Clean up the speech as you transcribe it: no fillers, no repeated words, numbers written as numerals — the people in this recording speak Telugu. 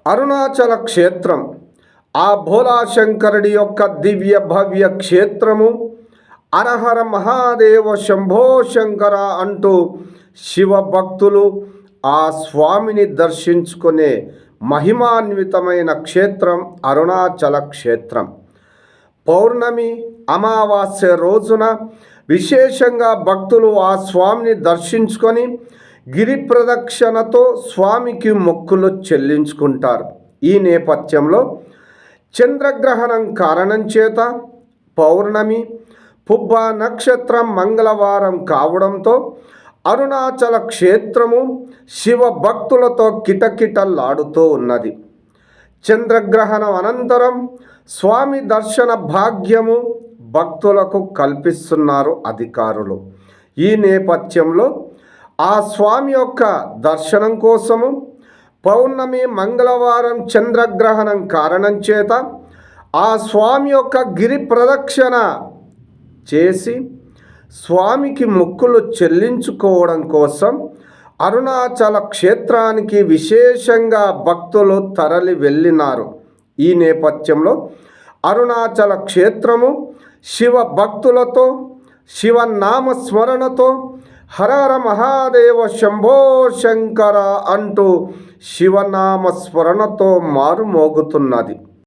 అరుణాచల క్షేత్రం ఆ భోలాశంకరుడి యొక్క దివ్య భవ్య క్షేత్రము. హరహర మహాదేవ శంభో శంకర అంటూ శివ భక్తులు ఆ స్వామిని దర్శించుకునే మహిమాన్వితమైన క్షేత్రం అరుణాచల క్షేత్రం. పౌర్ణమి అమావాస్య రోజున విశేషంగా భక్తులు ఆ స్వామిని దర్శించుకొని గిరి ప్రదక్షిణతో స్వామికి మొక్కులు చెల్లించుకుంటారు. ఈ నేపథ్యంలో చంద్రగ్రహణం కారణం చేత పౌర్ణమి పుబ్బ నక్షత్రం మంగళవారం కావడంతో అరుణాచల క్షేత్రము శివ భక్తులతో కిటకిటలాడుతూ ఉన్నది. చంద్రగ్రహణం అనంతరం స్వామి దర్శన భాగ్యము భక్తులకు కల్పిస్తున్నారు అధికారులు. ఈ నేపథ్యంలో ఆ స్వామి యొక్క దర్శనం కోసము పౌర్ణమి మంగళవారం చంద్రగ్రహణం కారణం చేత ఆ స్వామి యొక్క గిరి ప్రదక్షిణ చేసి స్వామికి మొక్కులు చెల్లించుకోవడం కోసం అరుణాచల క్షేత్రానికి విశేషంగా భక్తులు తరలి వెళ్ళినారు. ఈ నేపథ్యంలో అరుణాచల క్షేత్రము శివ భక్తులతో శివనామ స్మరణతో హరహర మహాదేవ శంభో శంకర అంటూ శివనామ స్మరణతో మారుమోగుతున్నది.